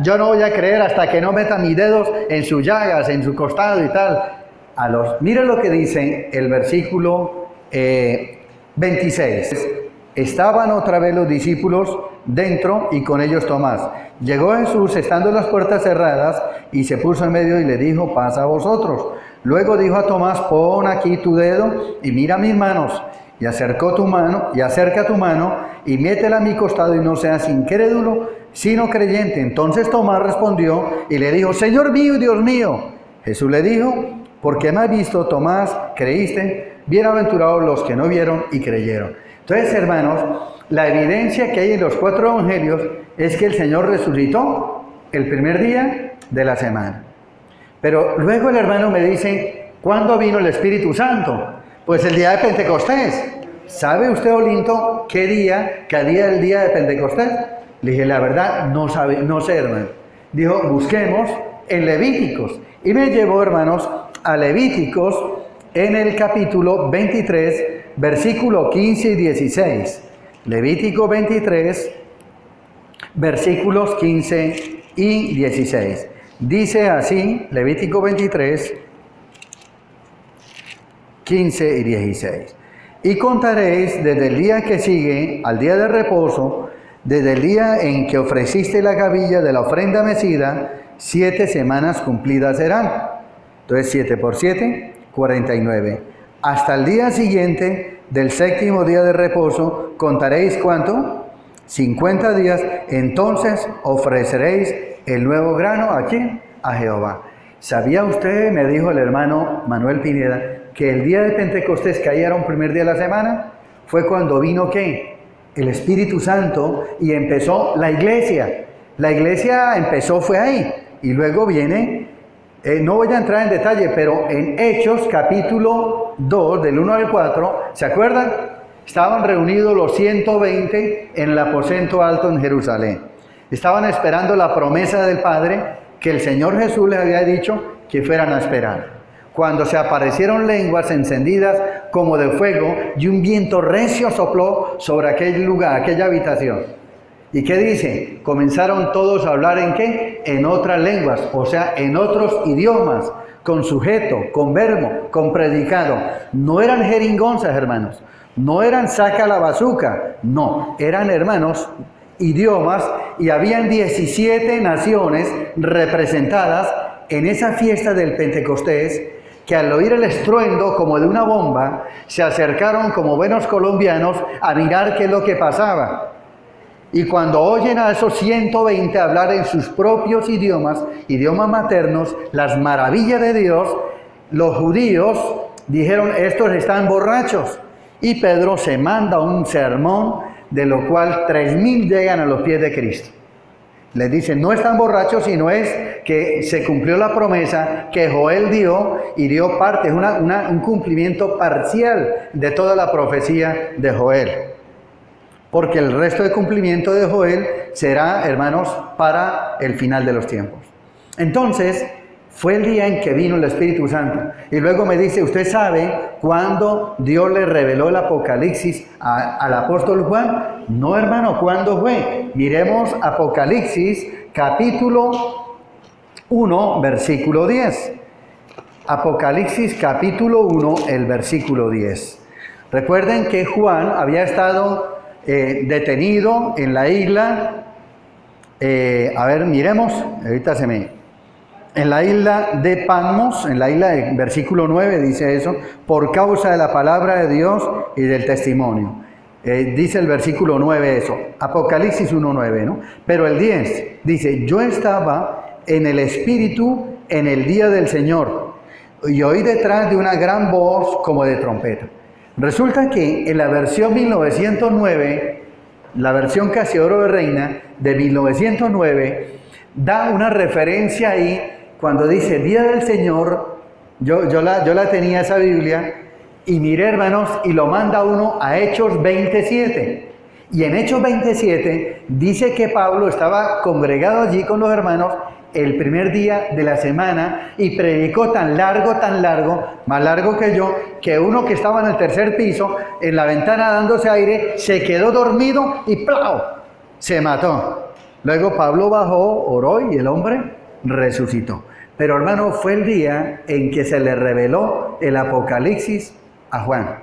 Yo no voy a creer hasta que no meta mis dedos en sus llagas, en su costado y tal. Miren lo que dice el versículo 26. Estaban otra vez los discípulos dentro y con ellos Tomás. Llegó Jesús estando las puertas cerradas y se puso en medio y le dijo, pasa a vosotros. Luego dijo a Tomás, pon aquí tu dedo y mira mis manos. Y acerca tu mano y métela a mi costado y no seas incrédulo, sino creyente. Entonces Tomás respondió y le dijo, Señor mío y Dios mío. Jesús le dijo, porque me has visto, Tomás, creíste. Bienaventurados los que no vieron y creyeron. Entonces, hermanos, la evidencia que hay en los 4 evangelios es que el Señor resucitó el primer día de la semana. Pero luego el hermano me dice, ¿cuándo vino el Espíritu Santo? Pues el día de Pentecostés. ¿Sabe usted, Olinto, qué día el día de Pentecostés? Le dije, la verdad, no sé, hermano. Dijo, busquemos en Levíticos. Y me llevó, hermanos, a Levíticos en el capítulo 23, versículo 15 y 16. Levítico 23, versículos 15 y 16. Dice así, Levítico 23, 15 y 16. Y contaréis desde el día que sigue al día de reposo, desde el día en que ofreciste la gavilla de la ofrenda mecida, 7 semanas cumplidas serán. Entonces 7 por 7, 49. Hasta el día siguiente del 7º día de reposo, contaréis ¿cuánto? 50 días. Entonces ofreceréis el nuevo grano ¿a quién? A Jehová. ¿Sabía usted, me dijo el hermano Manuel Pineda, que el día de Pentecostés, que ahí era un primer día de la semana, fue cuando vino ¿qué? El Espíritu Santo y empezó la iglesia. La iglesia empezó, fue ahí. Y luego viene, no voy a entrar en detalle, pero en Hechos capítulo 2, del 1 al 4, ¿se acuerdan? Estaban reunidos los 120 en el aposento alto en Jerusalén. Estaban esperando la promesa del Padre que el Señor Jesús les había dicho que fueran a esperar. Cuando se aparecieron lenguas encendidas como de fuego y un viento recio sopló sobre aquel lugar, aquella habitación. ¿Y qué dice? Comenzaron todos a hablar ¿en qué? En otras lenguas, o sea, en otros idiomas, con sujeto, con verbo, con predicado. No eran jeringonzas, hermanos. No eran saca la bazuca. No, eran, hermanos, idiomas, y habían 17 naciones representadas en esa fiesta del Pentecostés, que al oír el estruendo como de una bomba, se acercaron como buenos colombianos a mirar qué es lo que pasaba. Y cuando oyen a esos 120 hablar en sus propios idiomas, idiomas maternos, las maravillas de Dios, los judíos dijeron, estos están borrachos. Y Pedro se manda un sermón, de lo cual 3.000 llegan a los pies de Cristo. Les dicen, no están borrachos, sino es que se cumplió la promesa que Joel dio y dio parte, es un cumplimiento parcial de toda la profecía de Joel. Porque el resto de cumplimiento de Joel será, hermanos, para el final de los tiempos. Entonces, fue el día en que vino el Espíritu Santo. Y luego me dice, ¿usted sabe cuándo Dios le reveló el Apocalipsis al apóstol Juan? No, hermano, ¿cuándo fue? Miremos Apocalipsis capítulo 1, versículo 10. Apocalipsis capítulo 1, el versículo 10. Recuerden que Juan había estado detenido en la isla, miremos, ahorita en la isla de Patmos, en la isla de versículo 9 dice eso, por causa de la palabra de Dios y del testimonio. Dice el versículo 9 eso, Apocalipsis 1:9, ¿no? Pero el 10 dice, yo estaba en el Espíritu en el día del Señor y oí detrás de una gran voz como de trompeta. Resulta que en la versión 1909, la versión Casiodoro de Reina de 1909, da una referencia ahí cuando dice Día del Señor. Yo la tenía esa Biblia y miré, hermanos, y lo manda uno a Hechos 27. Y en Hechos 27 dice que Pablo estaba congregado allí con los hermanos el primer día de la semana y predicó tan largo, más largo que yo, que uno que estaba en el tercer piso, en la ventana dándose aire, se quedó dormido y ¡plau!, se mató. Luego Pablo bajó, oró y el hombre resucitó. Pero, hermano, fue el día en que se le reveló el Apocalipsis a Juan.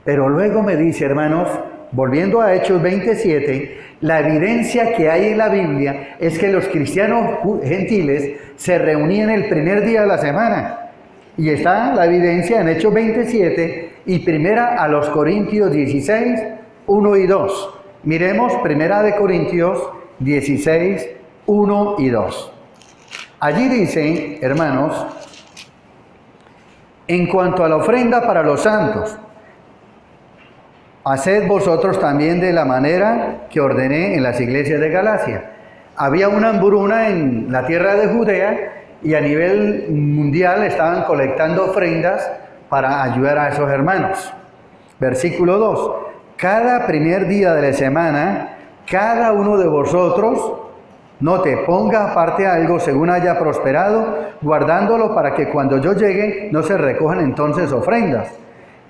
Pero luego me dice, hermanos, volviendo a Hechos 27, la evidencia que hay en la Biblia es que los cristianos gentiles se reunían el primer día de la semana. Y está la evidencia en Hechos 27 y primera a los Corintios 16, 1 y 2. Miremos primera de Corintios 16, 1 y 2. Allí dice, hermanos, en cuanto a la ofrenda para los santos, haced vosotros también de la manera que ordené en las iglesias de Galacia. Había una hambruna en la tierra de Judea y a nivel mundial estaban colectando ofrendas para ayudar a esos hermanos. Versículo 2. Cada primer día de la semana, cada uno de vosotros, note, ponga aparte algo según haya prosperado, guardándolo para que cuando yo llegue no se recojan entonces ofrendas.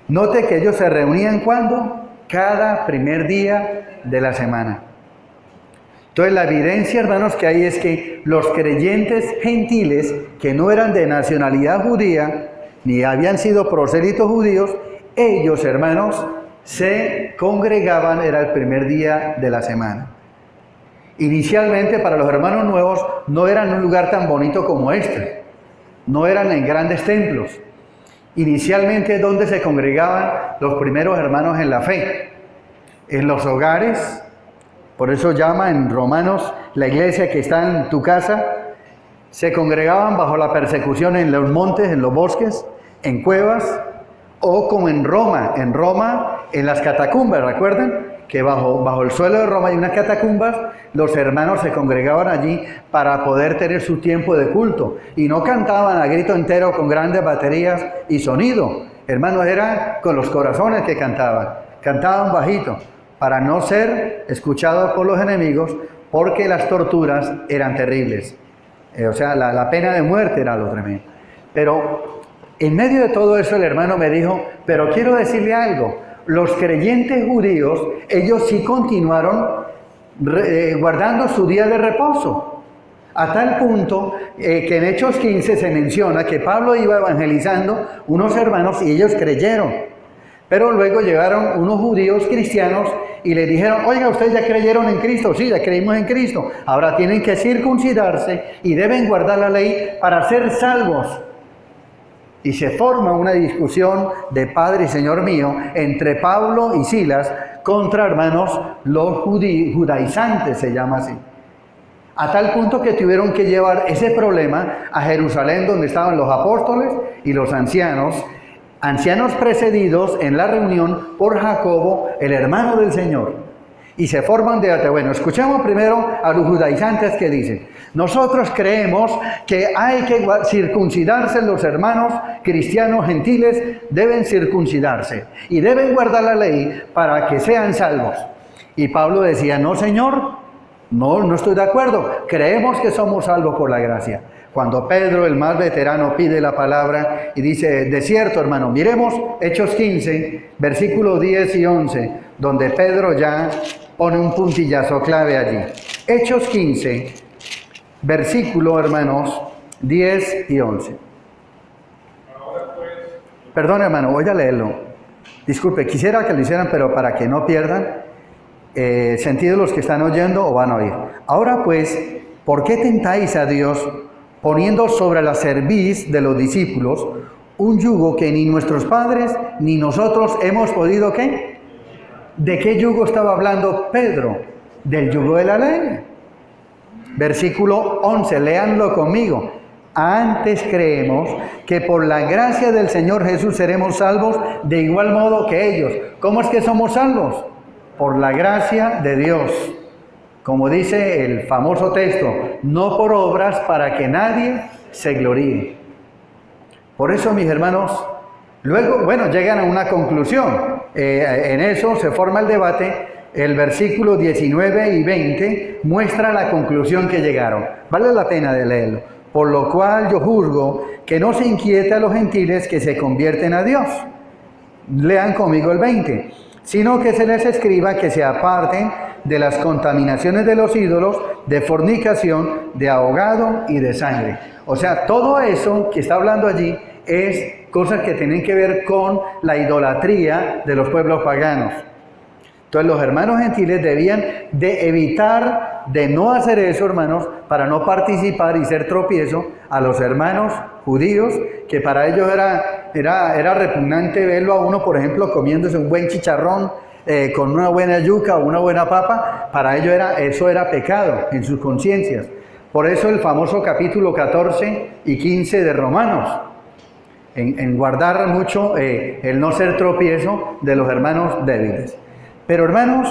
Note que ellos se reunían ¿cuándo? Cada primer día de la semana. Entonces la evidencia, hermanos, que hay es que los creyentes gentiles que no eran de nacionalidad judía, ni habían sido prosélitos judíos, ellos, hermanos, se congregaban, era el primer día de la semana. Inicialmente para los hermanos nuevos no eran un lugar tan bonito como este, no eran en grandes templos. Inicialmente, ¿dónde se congregaban los primeros hermanos en la fe? En los hogares. Por eso llama en Romanos la iglesia que está en tu casa. Se congregaban bajo la persecución en los montes, en los bosques, en cuevas, o como en Roma, en las catacumbas. ¿Recuerdan? Que bajo el suelo de Roma hay unas catacumbas, los hermanos se congregaban allí para poder tener su tiempo de culto. Y no cantaban a grito entero con grandes baterías y sonido. Hermanos, era con los corazones que cantaban bajito, para no ser escuchados por los enemigos, porque las torturas eran terribles. O sea, la pena de muerte era lo tremendo. Pero en medio de todo eso el hermano me dijo, pero quiero decirle algo, los creyentes judíos, ellos sí continuaron guardando su día de reposo. A tal punto que en Hechos 15 se menciona que Pablo iba evangelizando unos hermanos y ellos creyeron. Pero luego llegaron unos judíos cristianos y le dijeron, oiga, ¿ustedes ya creyeron en Cristo? Sí, ya creímos en Cristo. Ahora tienen que circuncidarse y deben guardar la ley para ser salvos. Y se forma una discusión de Padre y Señor mío entre Pablo y Silas contra, hermanos, los judaizantes, se llama así. A tal punto que tuvieron que llevar ese problema a Jerusalén, donde estaban los apóstoles y los ancianos precedidos en la reunión por Jacobo, el hermano del Señor. Y se forma un debate. Bueno, escuchemos primero a los judaizantes que dicen, nosotros creemos que hay que circuncidarse, los hermanos cristianos gentiles deben circuncidarse y deben guardar la ley para que sean salvos. Y Pablo decía, no señor, no estoy de acuerdo, creemos que somos salvos por la gracia. Cuando Pedro, el más veterano, pide la palabra y dice, de cierto hermano, miremos Hechos 15, versículos 10 y 11, donde Pedro ya pone un puntillazo clave allí. Hechos 15, versículo, hermanos, 10 y 11. Perdón, hermano, voy a leerlo. Disculpe, quisiera que lo hicieran, pero para que no pierdan sentido los que están oyendo o van a oír. Ahora pues, ¿por qué tentáis a Dios poniendo sobre la cerviz de los discípulos un yugo que ni nuestros padres ni nosotros hemos podido, ¿qué? ¿De qué yugo estaba hablando Pedro? Del yugo de la ley. Versículo 11, léanlo conmigo. Antes creemos que por la gracia del Señor Jesús seremos salvos de igual modo que ellos. ¿Cómo es que somos salvos? Por la gracia de Dios. Como dice el famoso texto, no por obras para que nadie se gloríe. Por eso, mis hermanos, luego, llegan a una conclusión. En eso se forma el debate. El versículo 19 y 20 muestra la conclusión que llegaron. Vale la pena de leerlo. Por lo cual yo juzgo que no se inquiete a los gentiles que se convierten a Dios. Lean conmigo el 20. Sino que se les escriba que se aparten de las contaminaciones de los ídolos, de fornicación, de ahogado y de sangre. O sea, todo eso que está hablando allí es cosas que tienen que ver con la idolatría de los pueblos paganos. Entonces los hermanos gentiles debían de evitar de no hacer eso, hermanos, para no participar y ser tropiezo a los hermanos judíos, que para ellos era repugnante verlo a uno, por ejemplo, comiéndose un buen chicharrón con una buena yuca o una buena papa. Para ellos eso era pecado en sus conciencias. Por eso el famoso capítulo 14 y 15 de Romanos, en guardar mucho el no ser tropiezo de los hermanos débiles. Pero hermanos,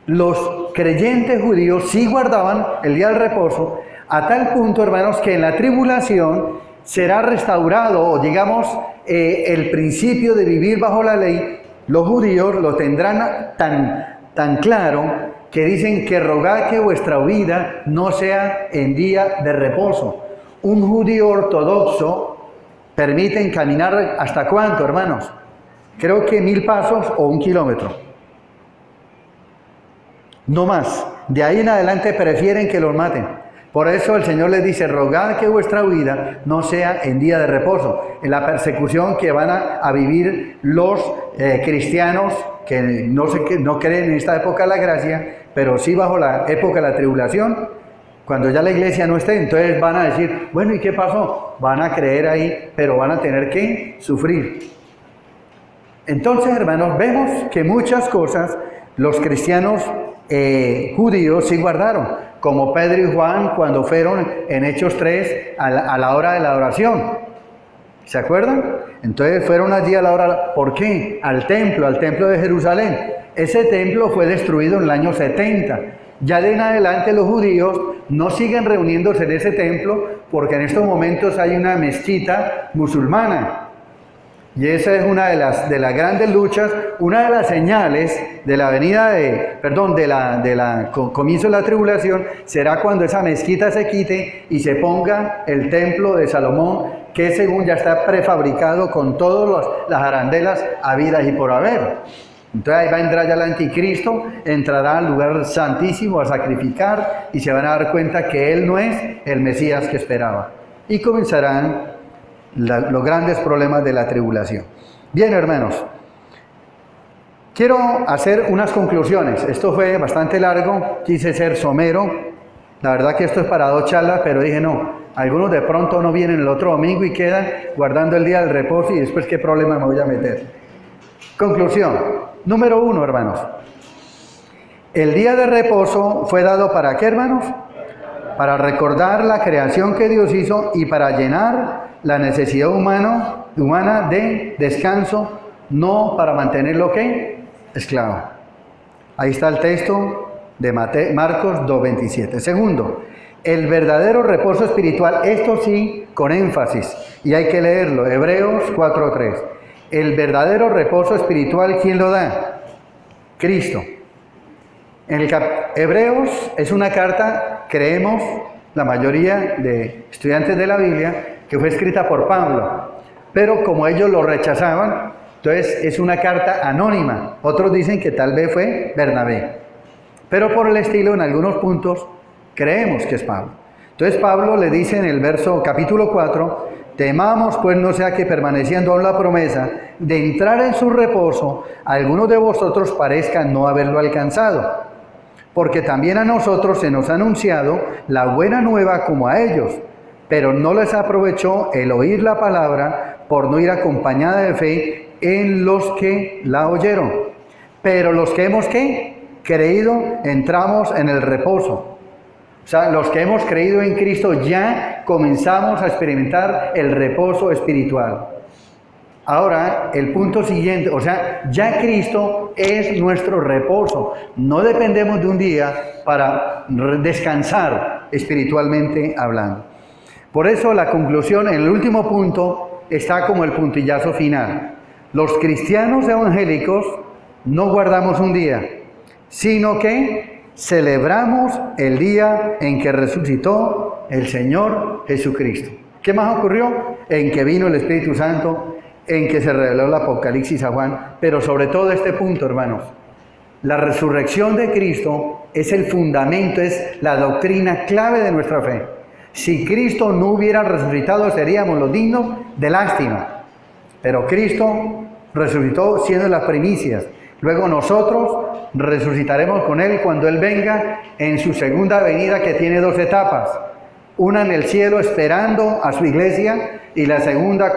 los creyentes judíos sí guardaban el día del reposo, a tal punto, hermanos, que en la tribulación será restaurado, o digamos, el principio de vivir bajo la ley. Los judíos lo tendrán tan claro que dicen que rogad que vuestra vida no sea en día de reposo. Un judío ortodoxo permite caminar ¿hasta cuánto, hermanos? Creo que 1000 pasos o 1 kilómetro. No más. De ahí en adelante prefieren que los maten. Por eso el Señor les dice, rogad que vuestra vida no sea en día de reposo. En la persecución que van a vivir los cristianos que no creen en esta época de la gracia, pero sí bajo la época de la tribulación, cuando ya la iglesia no esté, entonces van a decir, bueno, ¿y qué pasó? Van a creer ahí, pero van a tener que sufrir. Entonces, hermanos, vemos que muchas cosas los cristianos judíos sí guardaron, como Pedro y Juan cuando fueron en Hechos 3 a la hora de la adoración. ¿Se acuerdan? Entonces fueron allí a la hora, ¿por qué? Al templo de Jerusalén. Ese templo fue destruido en el año 70. Ya de en adelante los judíos no siguen reuniéndose en ese templo porque en estos momentos hay una mezquita musulmana. Y esa es una de las grandes luchas, una de las señales de la venida comienzo de la tribulación, será cuando esa mezquita se quite y se ponga el templo de Salomón, que según ya está prefabricado con todas las arandelas habidas y por haber. Entonces ahí vendrá ya el anticristo, entrará al lugar santísimo a sacrificar y se van a dar cuenta que él no es el Mesías que esperaba. Y comenzarán los grandes problemas de la tribulación. Bien, hermanos, quiero hacer unas conclusiones. Esto fue bastante largo, quise ser somero. La verdad que esto es para 2 charlas, pero dije no, algunos de pronto no vienen el otro domingo y quedan guardando el día del reposo y después qué problema me voy a meter. Conclusión, número 1, hermanos. El día de reposo fue dado ¿para qué, hermanos? Para recordar la creación que Dios hizo y para llenar la necesidad humana de descanso, no para mantenerlo ¿qué? Esclavo. Ahí está el texto de Marcos 2:27. Segundo, el verdadero reposo espiritual, esto sí con énfasis, y hay que leerlo, Hebreos 4:3. El verdadero reposo espiritual, ¿quién lo da? Cristo. En Hebreos es una carta, creemos, la mayoría de estudiantes de la Biblia, que fue escrita por Pablo, pero como ellos lo rechazaban, entonces es una carta anónima. Otros dicen que tal vez fue Bernabé, pero por el estilo en algunos puntos creemos que es Pablo. Entonces Pablo le dice en el capítulo 4, temamos pues no sea que permaneciendo aún la promesa de entrar en su reposo, algunos de vosotros parezcan no haberlo alcanzado, porque también a nosotros se nos ha anunciado la buena nueva como a ellos, pero no les aprovechó el oír la palabra por no ir acompañada de fe en los que la oyeron. Pero los que hemos ¿qué? Creído, entramos en el reposo. O sea, los que hemos creído en Cristo ya comenzamos a experimentar el reposo espiritual. Ahora, el punto siguiente, o sea, ya Cristo es nuestro reposo. No dependemos de un día para descansar espiritualmente hablando. Por eso la conclusión en el último punto está como el puntillazo final. Los cristianos evangélicos no guardamos un día, sino que celebramos el día en que resucitó el Señor Jesucristo. ¿Qué más ocurrió? En que vino el Espíritu Santo, en que se reveló el Apocalipsis a Juan, pero sobre todo este punto, hermanos, la resurrección de Cristo es el fundamento, es la doctrina clave de nuestra fe. Si Cristo no hubiera resucitado, seríamos los dignos de lástima, pero Cristo resucitó siendo las primicias. Luego nosotros resucitaremos con Él cuando Él venga en su segunda venida, que tiene 2 etapas. Una en el cielo esperando a su iglesia y la segunda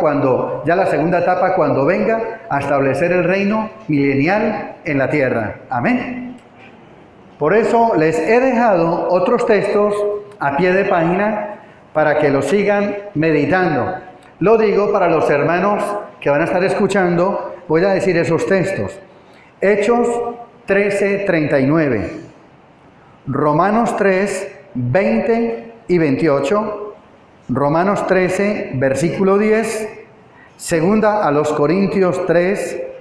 la segunda etapa cuando venga a establecer el reino milenial en la tierra. Amén. Por eso les he dejado otros textos a pie de página para que los sigan meditando. Lo digo para los hermanos que van a estar escuchando, voy a decir esos textos. Hechos 13:39, Romanos 3:20 y 28, Romanos 13, versículo 10, segunda a los Corintios 13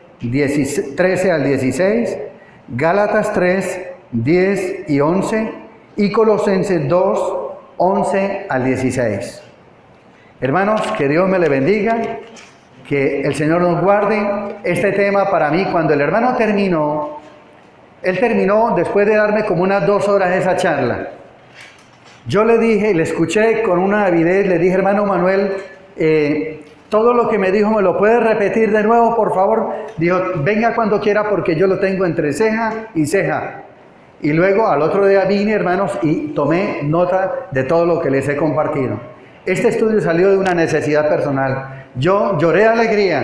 al 16, Gálatas 3, 10 y 11 y Colosenses 2, 11 al 16. Hermanos, que Dios me le bendiga, que el Señor nos guarde. Este tema para mí, cuando el hermano terminó, él terminó después de darme como unas 2 horas esa charla. Yo le dije, le escuché con una avidez, le dije, hermano Manuel, todo lo que me dijo, ¿me lo puede repetir de nuevo, por favor? Dijo, venga cuando quiera porque yo lo tengo entre ceja y ceja. Y luego al otro día vine, hermanos, y tomé nota de todo lo que les he compartido. Este estudio salió de una necesidad personal. Yo lloré de alegría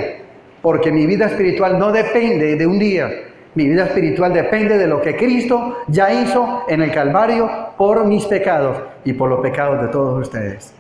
porque mi vida espiritual no depende de un día. Mi vida espiritual depende de lo que Cristo ya hizo en el Calvario por mis pecados y por los pecados de todos ustedes.